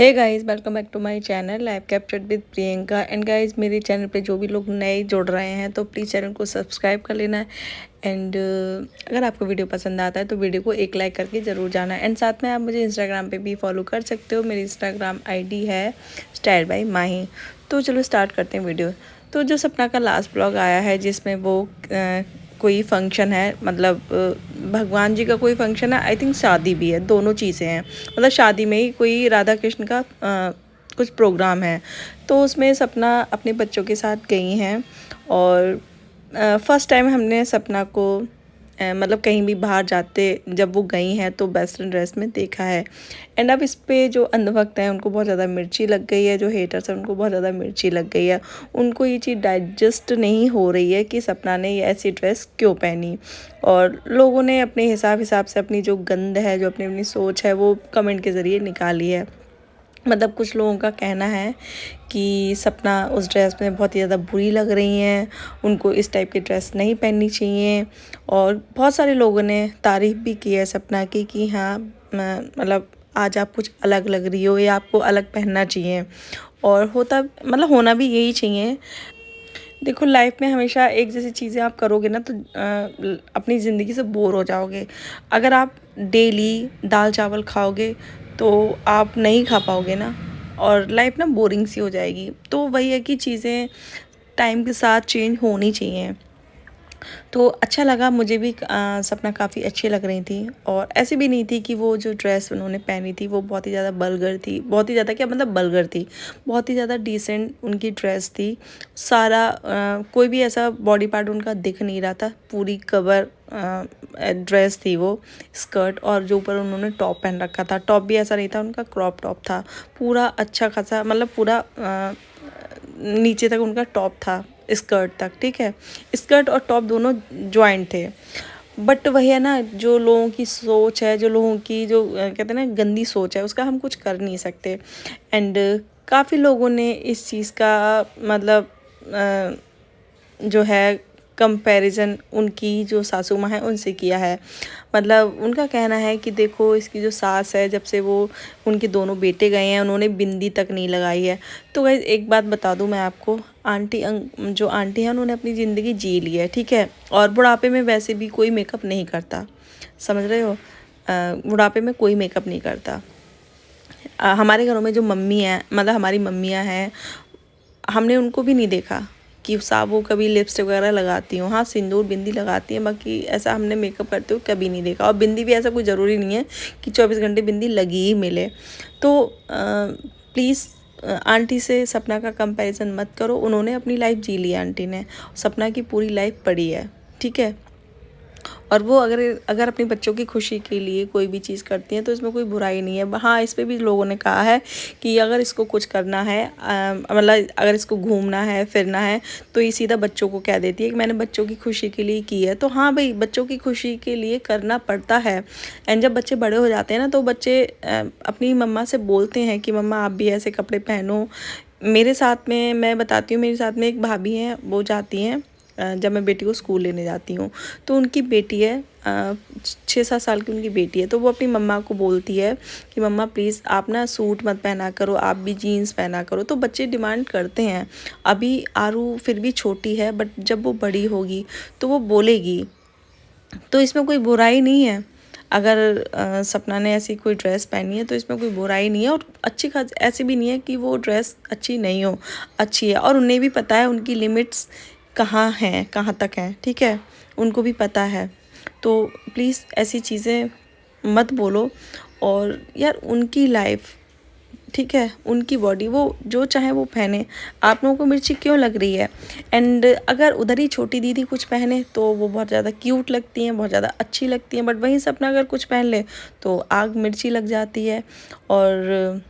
Hey guys, welcome back to my channel live captured with Priyanka. And guys, मेरे channel पे जो भी लोग नए जुड़ रहे हैं तो प्लीज़ चैनल को सब्सक्राइब कर लेना। एंड अगर आपको वीडियो पसंद आता है तो वीडियो को एक लाइक करके ज़रूर जाना। एंड साथ में आप मुझे इंस्टाग्राम पे भी फॉलो कर सकते हो। मेरी इंस्टाग्राम आईडी है स्टाइल बाय माही। तो चलो स्टार्ट करते हैं वीडियो। तो जो सपना का लास्ट ब्लॉग आया है जिसमें वो कोई फंक्शन है, मतलब भगवान जी का कोई फंक्शन है, आई थिंक शादी भी है, दोनों चीज़ें हैं। मतलब शादी में ही कोई राधा कृष्ण का कुछ प्रोग्राम है। तो उसमें सपना अपने बच्चों के साथ गई हैं। और फर्स्ट टाइम हमने सपना को मतलब कहीं भी बाहर जाते जब वो गई हैं तो वेस्टर्न ड्रेस में देखा है। एंड अब इस पे जो अंधभक्त हैं उनको बहुत ज़्यादा मिर्ची लग गई है, जो हेटर्स हैं उनको बहुत ज़्यादा मिर्ची लग गई है। उनको ये चीज़ डाइजेस्ट नहीं हो रही है कि सपना ने ये ऐसी ड्रेस क्यों पहनी। और लोगों ने अपने हिसाब से अपनी जो गंद है, जो अपनी अपनी सोच है, वो कमेंट के ज़रिए निकाली है। मतलब कुछ लोगों का कहना है कि सपना उस ड्रेस में बहुत ही ज़्यादा बुरी लग रही हैं, उनको इस टाइप की ड्रेस नहीं पहननी चाहिए। और बहुत सारे लोगों ने तारीफ़ भी की है सपना की कि हाँ, मतलब आज आप कुछ अलग लग रही हो या आपको अलग पहनना चाहिए। और मतलब होना भी यही चाहिए। देखो, लाइफ में हमेशा एक जैसी चीज़ें आप करोगे ना तो अपनी ज़िंदगी से बोर हो जाओगे। अगर आप डेली दाल चावल खाओगे तो आप नहीं खा पाओगे ना, और लाइफ ना बोरिंग सी हो जाएगी। तो वही है कि चीज़ें टाइम के साथ चेंज होनी चाहिए। तो अच्छा लगा मुझे भी। सपना काफ़ी अच्छी लग रही थी, और ऐसी भी नहीं थी कि वो जो ड्रेस उन्होंने पहनी थी वो बहुत ही ज़्यादा वल्गर थी। बहुत ही ज़्यादा क्या, मतलब वल्गर थी। बहुत ही ज़्यादा डिसेंट उनकी ड्रेस थी। सारा कोई भी ऐसा बॉडी पार्ट उनका दिख नहीं रहा था। पूरी कवर ड्रेस थी वो, स्कर्ट, और जो ऊपर उन्होंने टॉप पहन रखा था, टॉप भी ऐसा नहीं था, उनका क्रॉप टॉप था। पूरा अच्छा खासा, मतलब पूरा नीचे तक उनका टॉप था, स्कर्ट तक, ठीक है। स्कर्ट और टॉप दोनों जॉइंट थे। बट वही है ना, जो लोगों की सोच है, जो लोगों की जो कहते हैं ना गंदी सोच है, उसका हम कुछ कर नहीं सकते। एंड काफ़ी लोगों ने इस चीज़ का मतलब जो है कंपैरिजन उनकी जो सासू माँ है उनसे किया है। मतलब उनका कहना है कि देखो, इसकी जो सास है, जब से वो उनके दोनों बेटे गए हैं उन्होंने बिंदी तक नहीं लगाई है। तो गाइस, एक बात बता दूं मैं आपको, जो आंटी है उन्होंने अपनी ज़िंदगी जी ली है, ठीक है। और बुढ़ापे में वैसे भी कोई मेकअप नहीं करता, समझ रहे हो। बुढ़ापे में कोई मेकअप नहीं करता। हमारे घरों में जो मम्मी है, मतलब हमारी मम्मियाँ हैं, हमने उनको भी नहीं देखा कि साहब वो कभी लिपस्टिक वगैरह लगाती हूँ। हाँ, सिंदूर बिंदी लगाती हैं, बाकी ऐसा हमने मेकअप करते हुए कभी नहीं देखा। और बिंदी भी ऐसा कोई ज़रूरी नहीं है कि 24 घंटे बिंदी लगी ही मिले। तो प्लीज़ आंटी से सपना का कंपैरिजन मत करो। उन्होंने अपनी लाइफ जी ली है आंटी ने, सपना की पूरी लाइफ पड़ी है, ठीक है। और वो अगर अगर अपने बच्चों की खुशी के लिए कोई भी चीज़ करती हैं तो इसमें कोई बुराई नहीं है। हाँ, इस पे भी लोगों ने कहा है कि अगर इसको कुछ करना है, मतलब अगर इसको घूमना है फिरना है, तो ये सीधा बच्चों को कह देती है कि मैंने बच्चों की खुशी के लिए की है। तो हाँ भाई, बच्चों की खुशी के लिए करना पड़ता है। एंड जब बच्चे बड़े हो जाते हैं ना तो बच्चे अपनी मम्मा से बोलते हैं कि मम्मा आप भी ऐसे कपड़े पहनो। मेरे साथ में, मैं बताती हूँ, मेरे साथ में एक भाभी हैं, वो जाती हैं जब मैं बेटी को स्कूल लेने जाती हूँ तो उनकी बेटी है, 6-7 साल की उनकी बेटी है। तो वो अपनी मम्मा को बोलती है कि मम्मा प्लीज़ आप ना सूट मत पहना करो, आप भी जीन्स पहना करो। तो बच्चे डिमांड करते हैं। अभी आरू फिर भी छोटी है, बट जब वो बड़ी होगी तो वो बोलेगी। तो इसमें कोई बुराई नहीं है। अगर सपना ने ऐसी कोई ड्रेस पहनी है तो इसमें कोई बुराई नहीं है। और अच्छी खास ऐसी भी नहीं है कि वो ड्रेस अच्छी नहीं हो, अच्छी है। और उन्हें भी पता है उनकी लिमिट्स कहाँ हैं, कहाँ तक हैं, ठीक है, उनको भी पता है। तो प्लीज़ ऐसी चीज़ें मत बोलो। और यार, उनकी लाइफ, ठीक है, उनकी बॉडी, वो जो चाहे वो पहने। आप लोगों को मिर्ची क्यों लग रही है। एंड अगर उधर ही छोटी दीदी कुछ पहने तो वो बहुत ज़्यादा क्यूट लगती हैं, बहुत ज़्यादा अच्छी लगती हैं। बट वहीं सपना अगर कुछ पहन ले तो आग मिर्ची लग जाती है। और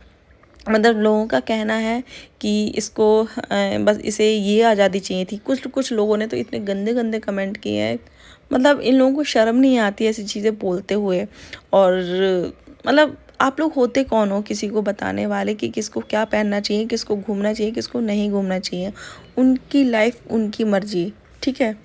मतलब लोगों का कहना है कि इसको बस इसे ये आज़ादी चाहिए थी। कुछ कुछ लोगों ने तो इतने गंदे गंदे कमेंट किए हैं। मतलब इन लोगों को शर्म नहीं आती ऐसी चीज़ें बोलते हुए। और मतलब आप लोग होते कौन हो किसी को बताने वाले कि किसको क्या पहनना चाहिए, किसको घूमना चाहिए, किसको नहीं घूमना चाहिए। उनकी लाइफ, उनकी मर्जी, ठीक है।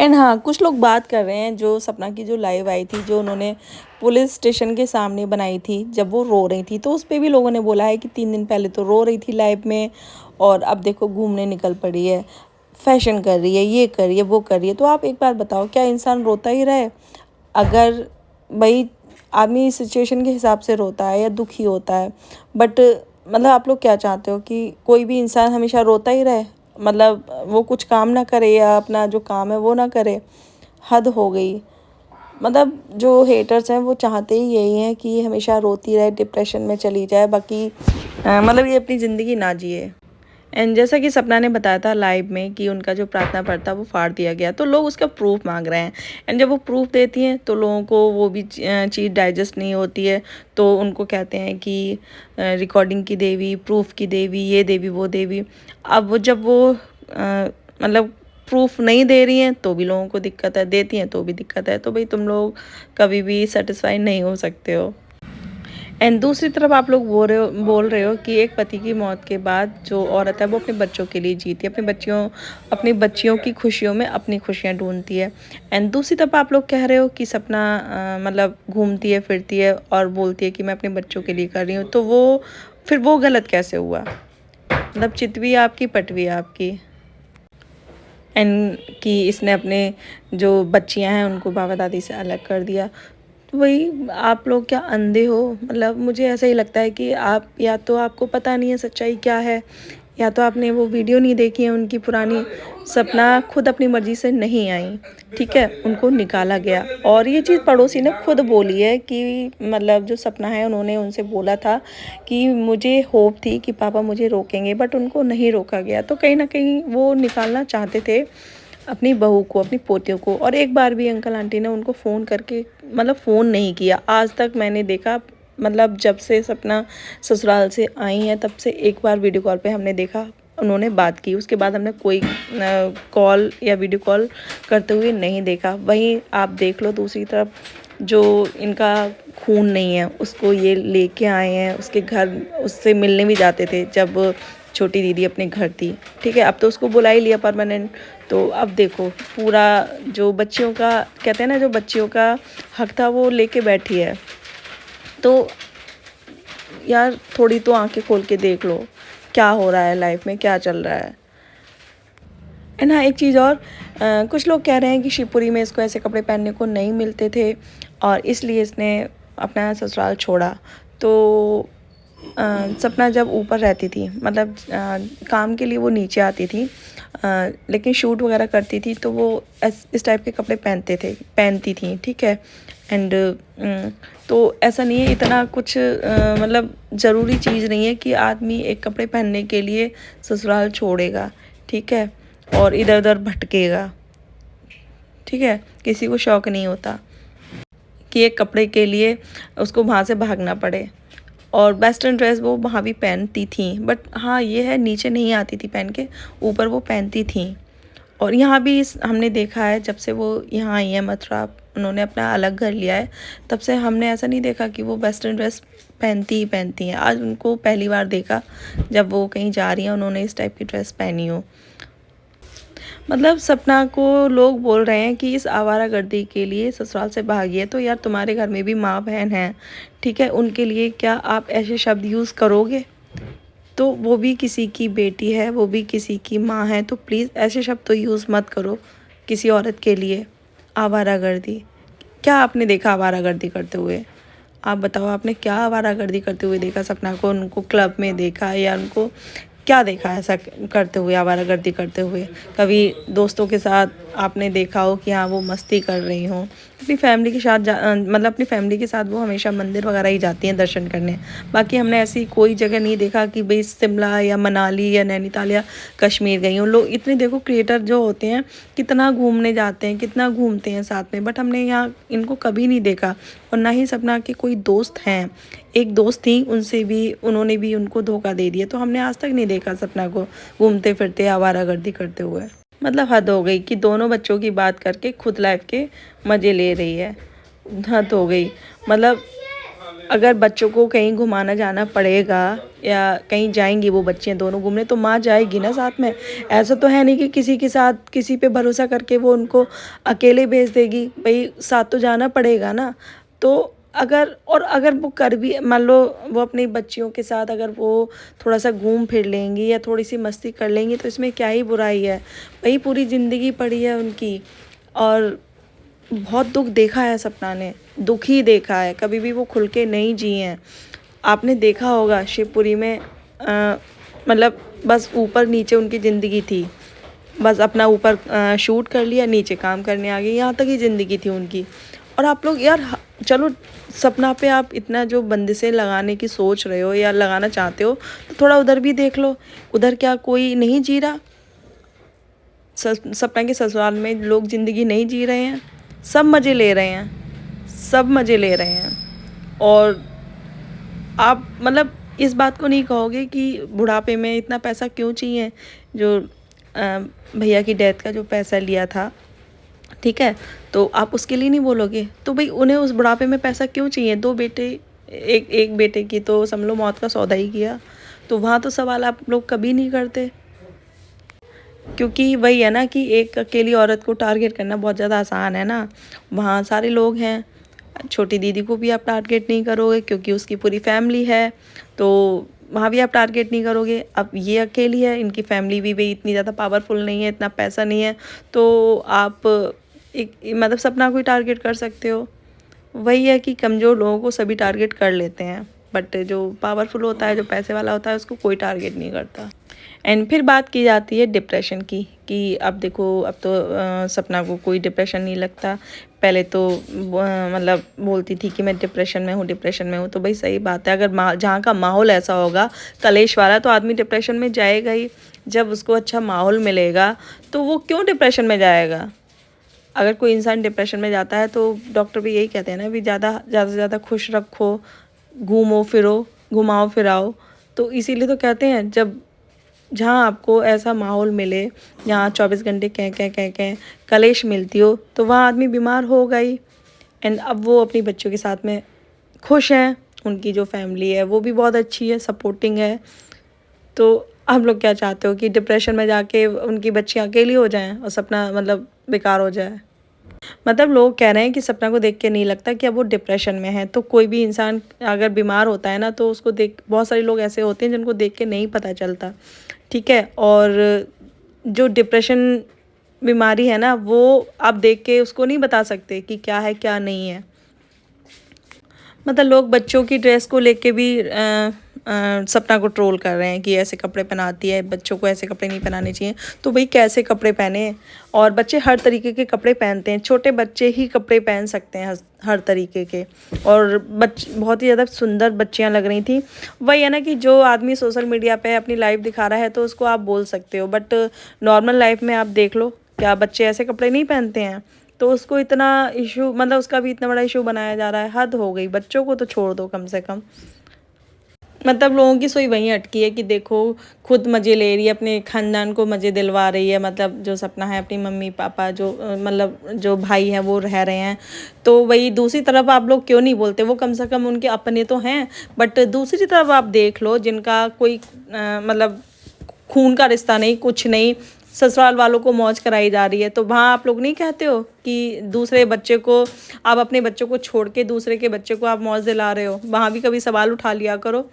एंड हाँ, कुछ लोग बात कर रहे हैं जो सपना की जो लाइव आई थी, जो उन्होंने पुलिस स्टेशन के सामने बनाई थी जब वो रो रही थी, तो उस पे भी लोगों ने बोला है कि 3 दिन पहले तो रो रही थी लाइव में और अब देखो घूमने निकल पड़ी है, फैशन कर रही है, ये कर रही है, वो कर रही है। तो आप एक बात बताओ, क्या इंसान रोता ही रहे? अगर भाई आदमी इस सिचुएशन के हिसाब से रोता है या दुखी होता है, बट मतलब आप लोग क्या चाहते हो कि कोई भी इंसान हमेशा रोता ही रहे? मतलब वो कुछ काम ना करे या अपना जो काम है वो ना करे? हद हो गई। मतलब जो हेटर्स हैं वो चाहते ही यही हैं कि हमेशा रोती रहे, डिप्रेशन में चली जाए, बाकी मतलब ये अपनी ज़िंदगी ना जिए। एंड जैसा कि सपना ने बताया था लाइव में कि उनका जो प्रार्थना पत्र था वो फाड़ दिया गया, तो लोग उसका प्रूफ मांग रहे हैं। एंड जब वो प्रूफ देती हैं तो लोगों को वो भी चीज़ डाइजेस्ट नहीं होती है, तो उनको कहते हैं कि रिकॉर्डिंग की देवी, प्रूफ की देवी, ये देवी वो देवी। अब जब वो मतलब प्रूफ नहीं दे रही हैं तो भी लोगों को दिक्कत है, देती हैं तो भी दिक्कत है। तो भाई तुम लोग कभी भी सेटिस्फाई नहीं हो सकते हो। एंड दूसरी तरफ आप लोग बोल रहे हो कि एक पति की मौत के बाद जो औरत है वो अपने बच्चों के लिए जीती है, अपनी बच्चियों की खुशियों में अपनी खुशियाँ ढूंढती है। एंड दूसरी तरफ आप लोग कह रहे हो कि सपना मतलब घूमती है फिरती है और बोलती है कि मैं अपने बच्चों के लिए कर रही हूँ, तो वो फिर वो गलत कैसे हुआ? मतलब चित भी आपकी, पट भी आपकी। एंड कि इसने अपने जो बच्चियां हैं उनको बाबा दादी से अलग कर दिया। तो वही, आप लोग क्या अंधे हो? मतलब मुझे ऐसा ही लगता है कि आप या तो आपको पता नहीं है सच्चाई क्या है, या तो आपने वो वीडियो नहीं देखी है उनकी पुरानी। सपना खुद अपनी मर्ज़ी से नहीं आई, ठीक है, उनको निकाला गया। और ये चीज़ पड़ोसी ने खुद बोली है कि मतलब जो सपना है उन्होंने उनसे बोला था कि मुझे होप थी कि पापा मुझे रोकेंगे, बट उनको नहीं रोका गया। तो कहीं ना कहीं वो निकालना चाहते थे अपनी बहू को, अपनी पोतियों को। और एक बार भी अंकल आंटी ने उनको फ़ोन करके मतलब फ़ोन नहीं किया आज तक मैंने देखा। मतलब जब से सपना ससुराल से आई हैं तब से एक बार वीडियो कॉल पे हमने देखा उन्होंने बात की, उसके बाद हमने कोई कॉल या वीडियो कॉल करते हुए नहीं देखा। वहीं आप देख लो दूसरी तरफ, जो इनका खून नहीं है उसको ये लेके आए हैं उसके घर, उससे मिलने भी जाते थे जब छोटी दीदी अपने घर थी, ठीक है। अब तो उसको बुला ही लिया परमानेंट। तो अब देखो पूरा जो बच्चियों का कहते हैं ना, जो बच्चियों का हक था वो लेके बैठी है। तो यार थोड़ी तो आंखें खोल के देख लो क्या हो रहा है लाइफ में, क्या चल रहा है। एंड हाँ, एक चीज़ और, कुछ लोग कह रहे हैं कि शिवपुरी में इसको ऐसे कपड़े पहनने को नहीं मिलते थे और इसलिए इसने अपना ससुराल छोड़ा। तो सपना जब ऊपर रहती थी, मतलब काम के लिए वो नीचे आती थी, लेकिन शूट वगैरह करती थी तो वो इस टाइप के कपड़े पहनती थी, ठीक है। एंड तो ऐसा नहीं है इतना कुछ, मतलब ज़रूरी चीज़ नहीं है कि आदमी एक कपड़े पहनने के लिए ससुराल छोड़ेगा, ठीक है, और इधर उधर भटकेगा, ठीक है। किसी को शौक नहीं होता कि एक कपड़े के लिए उसको वहाँ से भागना पड़े। और वेस्टर्न ड्रेस वो वहाँ भी पहनती थी, बट हाँ ये है नीचे नहीं आती थी पहन के, ऊपर वो पहनती थी। और यहाँ भी हमने देखा है जब से वो यहाँ आई है मथुरा, उन्होंने अपना अलग घर लिया है, तब से हमने ऐसा नहीं देखा कि वो वेस्टर्न ड्रेस पहनती ही पहनती हैं। आज उनको पहली बार देखा जब वो कहीं जा रही हैं उन्होंने इस टाइप की ड्रेस पहनी हो। मतलब सपना को लोग बोल रहे हैं कि इस आवारागर्दी के लिए ससुराल से भागी है। तो यार तुम्हारे घर में भी माँ बहन है, ठीक है, उनके लिए क्या आप ऐसे शब्द यूज़ करोगे? तो वो भी किसी की बेटी है, वो भी किसी की माँ है, तो प्लीज़ ऐसे शब्द तो यूज़ मत करो किसी औरत के लिए। आवारागर्दी, क्या आपने देखा आवारागर्दी करते हुए? आप बताओ आपने क्या आवारागर्दी करते हुए देखा सपना को? उनको क्लब में देखा या उनको क्या देखा ऐसा करते हुए, आवारागर्दी करते हुए? कभी दोस्तों के साथ आपने देखा हो कि हाँ वो मस्ती कर रही हों? अपनी फैमिली के साथ मतलब अपनी फैमिली के साथ वो हमेशा मंदिर वगैरह ही जाती हैं दर्शन करने। बाकी हमने ऐसी कोई जगह नहीं देखा कि भाई शिमला या मनाली या नैनीताल या कश्मीर गई हूँ। लोग इतने देखो क्रिएटर जो होते हैं कितना घूमने जाते हैं, कितना घूमते हैं साथ में, बट हमने यहाँ इनको कभी नहीं देखा। और ना ही सपना के कोई दोस्त हैं, एक दोस्त थी उनसे भी उन्होंने भी उनको धोखा दे दिया। तो हमने आज तक नहीं देखा सपना को घूमते फिरते आवारागर्दी करते हुए। मतलब हद हो गई कि दोनों बच्चों की बात करके खुद लाइफ के मज़े ले रही है। हद हो गई। मतलब अगर बच्चों को कहीं घुमाना जाना पड़ेगा या कहीं जाएंगी वो बच्चियाँ दोनों घूमने, तो माँ जाएगी ना साथ में। ऐसा तो है नहीं कि किसी के साथ किसी पे भरोसा करके वो उनको अकेले भेज देगी, भाई साथ तो जाना पड़ेगा ना। तो अगर वो कर भी, मान लो वो अपनी बच्चियों के साथ अगर वो थोड़ा सा घूम फिर लेंगी या थोड़ी सी मस्ती कर लेंगी तो इसमें क्या ही बुराई है। भाई पूरी ज़िंदगी पड़ी है उनकी, और बहुत दुख देखा है सपना ने, दुख ही देखा है, कभी भी वो खुल के नहीं जी हैं। आपने देखा होगा शिवपुरी में मतलब बस ऊपर नीचे उनकी ज़िंदगी थी, बस अपना ऊपर शूट कर लिया, नीचे काम करने आ गई, यहाँ तक ही ज़िंदगी थी उनकी। और आप लोग यार चलो सपना पे आप इतना जो बंदिशें लगाने की सोच रहे हो या लगाना चाहते हो, तो थोड़ा उधर भी देख लो। उधर क्या कोई नहीं जी रहा? सपना के ससुराल में लोग ज़िंदगी नहीं जी रहे हैं, सब मज़े ले रहे हैं, सब मज़े ले रहे हैं। और आप मतलब इस बात को नहीं कहोगे कि बुढ़ापे में इतना पैसा क्यों चाहिए। जो भैया की डेथ का जो पैसा लिया था, ठीक है, तो आप उसके लिए नहीं बोलोगे? तो भाई उन्हें उस बुढ़ापे में पैसा क्यों चाहिए? दो बेटे, एक एक बेटे की तो समझ लो मौत का सौदा ही किया, तो वहाँ तो सवाल आप लोग कभी नहीं करते। क्योंकि वही है ना कि एक अकेली औरत को टारगेट करना बहुत ज़्यादा आसान है ना। वहाँ सारे लोग हैं, छोटी दीदी को भी आप टारगेट नहीं करोगे क्योंकि उसकी पूरी फैमिली है, तो वहाँ भी आप टारगेट नहीं करोगे। अब ये अकेली है, इनकी फैमिली भी भाई इतनी ज़्यादा पावरफुल नहीं है, इतना पैसा नहीं है, तो आप एक मतलब सपना को ही टारगेट कर सकते हो। वही है कि कमज़ोर लोगों को सभी टारगेट कर लेते हैं, बट जो पावरफुल होता है, जो पैसे वाला होता है, उसको कोई टारगेट नहीं करता। एंड फिर बात की जाती है डिप्रेशन की, कि अब देखो अब तो सपना को कोई डिप्रेशन नहीं लगता। पहले तो मतलब बोलती थी कि मैं डिप्रेशन में हूँ, डिप्रेशन में हूँ। तो भाई सही बात है, अगर जहाँ का माहौल ऐसा होगा कलेश वाला, तो आदमी डिप्रेशन में जाएगा ही। जब उसको अच्छा माहौल मिलेगा तो वो क्यों डिप्रेशन में जाएगा? अगर कोई इंसान डिप्रेशन में जाता है तो डॉक्टर भी यही कहते हैं ना, भी ज़्यादा से ज़्यादा खुश रखो, घूमो फिरो, घुमाओ फिराओ। तो इसीलिए तो कहते हैं जब जहाँ आपको ऐसा माहौल मिले, जहाँ 24 घंटे कह कलेश मिलती हो, तो वहाँ आदमी बीमार होगा ही। एंड अब वो अपनी बच्चों के साथ में खुश हैं, उनकी जो फैमिली है वो भी बहुत अच्छी है, सपोर्टिंग है। तो आप लोग क्या चाहते हो कि डिप्रेशन में जाके उनकी बच्चियाँ अकेली हो जाएं और सपना मतलब बेकार हो जाए? मतलब लोग कह रहे हैं कि सपना को देख के नहीं लगता कि अब वो डिप्रेशन में है। तो कोई भी इंसान अगर बीमार होता है ना, तो उसको देख, बहुत सारे लोग ऐसे होते हैं जिनको देख के नहीं पता चलता, ठीक है। और जो डिप्रेशन बीमारी है ना, वो आप देख के उसको नहीं बता सकते कि क्या है क्या नहीं है। मतलब लोग बच्चों की ड्रेस को लेके भी सपना को ट्रोल कर रहे हैं कि ऐसे कपड़े पहनाती है, बच्चों को ऐसे कपड़े नहीं पहनाने चाहिए। तो भाई कैसे कपड़े पहने? और बच्चे हर तरीके के कपड़े पहनते हैं, छोटे बच्चे ही कपड़े पहन सकते हैं हर तरीके के। और बहुत ही ज़्यादा सुंदर बच्चियां लग रही थी। वही है ना कि जो आदमी सोशल मीडिया पे अपनी लाइफ दिखा रहा है तो उसको आप बोल सकते हो, बट नॉर्मल लाइफ में आप देख लो, क्या बच्चे ऐसे कपड़े नहीं पहनते हैं? तो उसको इतना इशू, मतलब उसका भी इतना बड़ा इशू बनाया जा रहा है, हद हो गई। बच्चों को तो छोड़ दो कम से कम। मतलब लोगों की सोई वहीं अटकी है कि देखो खुद मज़े ले रही है, अपने खानदान को मज़े दिलवा रही है। मतलब जो सपना है, अपनी मम्मी पापा जो मतलब जो भाई है वो रह रहे हैं, तो वही दूसरी तरफ आप लोग क्यों नहीं बोलते? वो कम से कम उनके अपने तो हैं, बट दूसरी तरफ आप देख लो जिनका कोई मतलब खून का रिश्ता नहीं, कुछ नहीं, ससुराल वालों को मौज कराई जा रही है, तो वहाँ आप लोग नहीं कहते हो कि दूसरे बच्चे को, आप अपने बच्चों को छोड़ के दूसरे के बच्चे को आप मौज दिला रहे हो? वहाँ भी कभी सवाल उठा लिया करो।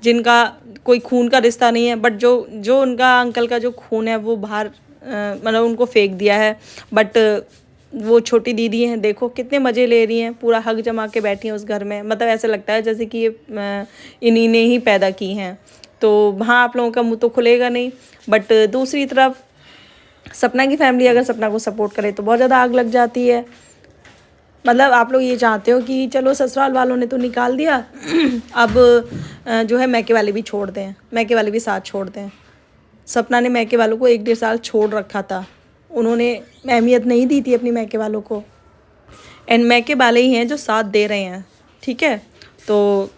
जिनका कोई खून का रिश्ता नहीं है, बट जो जो उनका अंकल का जो खून है वो बाहर मतलब उनको फेंक दिया है। बट वो छोटी दीदी हैं, देखो कितने मज़े ले रही हैं, पूरा हक जमा के बैठी हैं उस घर में। मतलब ऐसा लगता है जैसे कि ये इन्हीं ने ही पैदा की हैं। तो वहाँ आप लोगों का मुंह तो खुलेगा नहीं। बट दूसरी तरफ सपना की फैमिली अगर सपना को सपोर्ट करे तो बहुत ज़्यादा आग लग जाती है। मतलब आप लोग ये चाहते हो कि चलो ससुराल वालों ने तो निकाल दिया, अब जो है मैके वाले भी छोड़ दें, मैके वाले भी साथ छोड़ दें। सपना ने मैके वालों को 1-1.5 साल छोड़ रखा था, उन्होंने अहमियत नहीं दी थी अपनी मैके वालों को। एंड मैके वाले ही हैं जो साथ दे रहे हैं, ठीक है। तो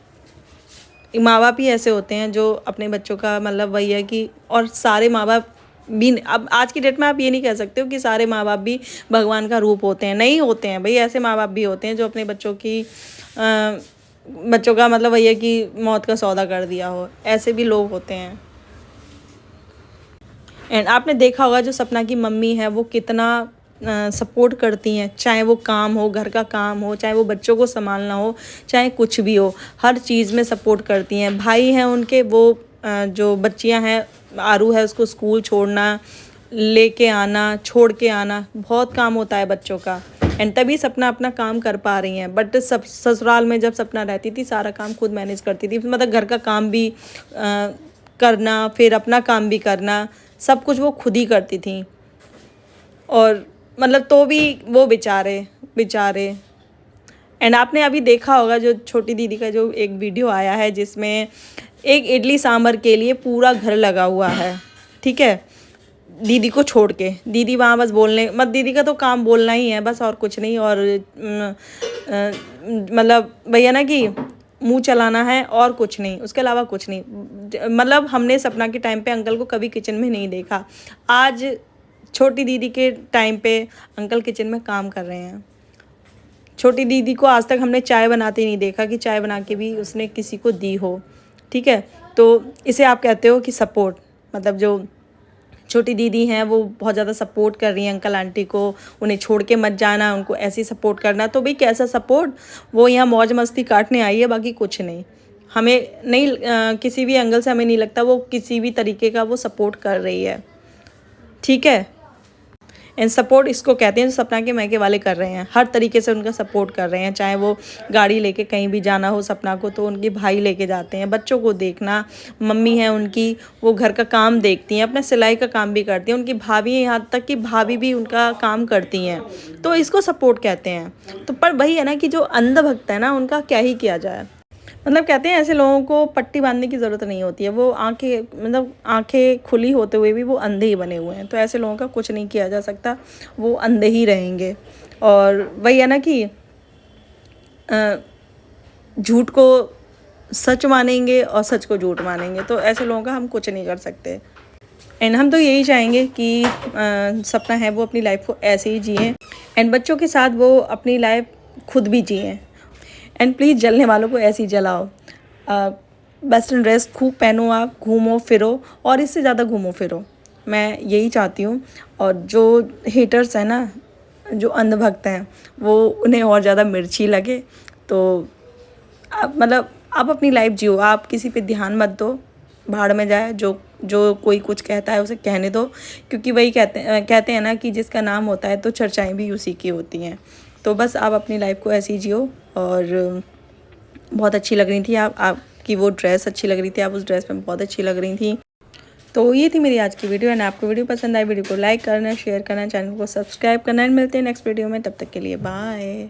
माँ बाप ही ऐसे होते हैं जो अपने बच्चों का मतलब वही है कि, और सारे माँ बाप भी, अब आज की डेट में आप ये नहीं कह सकते हो कि सारे माँ बाप भी भगवान का रूप होते हैं, नहीं होते हैं भाई। ऐसे माँ बाप भी होते हैं जो अपने बच्चों की बच्चों का मतलब वही है कि मौत का सौदा कर दिया हो, ऐसे भी लोग होते हैं। एंड आपने देखा होगा जो सपना की मम्मी है वो कितना सपोर्ट करती हैं, चाहे वो काम हो, घर का काम हो, चाहे वो बच्चों को संभालना हो, चाहे कुछ भी हो, हर चीज़ में सपोर्ट करती हैं। भाई हैं उनके, वो जो बच्चियां हैं, आरू है, उसको स्कूल छोड़ना, लेके आना, छोड़ के आना, बहुत काम होता है बच्चों का। एंड तभी सपना अपना काम कर पा रही हैं। बट सब ससुराल में जब सपना रहती थी सारा काम खुद मैनेज करती थी, मतलब घर का काम भी करना, फिर अपना काम भी करना, सब कुछ वो खुद ही करती थी। और मतलब तो भी वो बेचारे बेचारे। एंड आपने अभी देखा होगा जो छोटी दीदी का जो एक वीडियो आया है जिसमें एक इडली सांभर के लिए पूरा घर लगा हुआ है, ठीक है, दीदी को छोड़ के। दीदी वहाँ बस बोलने, मतलब दीदी का तो काम बोलना ही है बस, और कुछ नहीं। और मतलब भैया ना कि मुंह चलाना है और कुछ नहीं, उसके अलावा कुछ नहीं। मतलब हमने सपना के टाइम पे अंकल को कभी किचन में नहीं देखा। आज छोटी दीदी के टाइम पे अंकल किचन में काम कर रहे हैं। छोटी दीदी को आज तक हमने चाय बनाते ही नहीं देखा कि चाय बना के भी उसने किसी को दी हो, ठीक है। तो इसे आप कहते हो कि सपोर्ट, मतलब जो छोटी दीदी हैं वो बहुत ज़्यादा सपोर्ट कर रही हैं अंकल आंटी को, उन्हें छोड़ के मत जाना, उनको ऐसे ही सपोर्ट करना। तो भाई कैसा सपोर्ट, वो यहाँ मौज मस्ती काटने आई है, बाकी कुछ नहीं। हमें नहीं किसी भी एंगल से हमें नहीं लगता वो किसी भी तरीके का वो सपोर्ट कर रही है, ठीक है। एंड सपोर्ट इसको कहते हैं जो सपना के मायके वाले कर रहे हैं, हर तरीके से उनका सपोर्ट कर रहे हैं। चाहे वो गाड़ी लेके कहीं भी जाना हो सपना को तो उनके भाई लेके जाते हैं, बच्चों को देखना, मम्मी है उनकी वो घर का काम देखती हैं, अपना सिलाई का काम भी करती हैं, उनकी भाभी, यहाँ तक कि भाभी भी उनका काम करती हैं, तो इसको सपोर्ट कहते हैं। तो पर वही है ना कि जो अंधभक्त है ना उनका क्या ही किया जाए। मतलब कहते हैं ऐसे लोगों को पट्टी बांधने की ज़रूरत नहीं होती है, वो आंखें, मतलब आंखें खुली होते हुए भी वो अंधे ही बने हुए हैं। तो ऐसे लोगों का कुछ नहीं किया जा सकता, वो अंधे ही रहेंगे। और वही है ना कि झूठ को सच मानेंगे और सच को झूठ मानेंगे, तो ऐसे लोगों का हम कुछ नहीं कर सकते। एंड हम तो यही चाहेंगे कि सपना है वो अपनी लाइफ को ऐसे ही जिए, एंड बच्चों के साथ वो अपनी लाइफ खुद भी जिए। एंड प्लीज़ जलने वालों को ऐसे ही जलाओ। वेस्टर्न ड्रेस खूब पहनो, आप घूमो फिरो, और इससे ज़्यादा घूमो फिरो, मैं यही चाहती हूँ। और जो हेटर्स हैं ना, जो अंधभक्त हैं, वो उन्हें और ज़्यादा मिर्ची लगे। तो आप मतलब आप अपनी लाइफ जियो, आप किसी पे ध्यान मत दो, भाड़ में जाए, जो जो कोई कुछ कहता है उसे कहने दो। क्योंकि वही कहते हैं ना कि जिसका नाम होता है तो चर्चाएं भी उसी की होती हैं। तो बस आप अपनी लाइफ को ऐसे ही जियो। और बहुत अच्छी लग रही थी आपकी वो ड्रेस अच्छी लग रही थी, आप उस ड्रेस में बहुत अच्छी लग रही थी। तो ये थी मेरी आज की वीडियो, एंड आपको वीडियो पसंद आए वीडियो को लाइक करना, शेयर करना, चैनल को सब्सक्राइब करना, एंड मिलते हैं नेक्स्ट वीडियो में। तब तक के लिए बाय।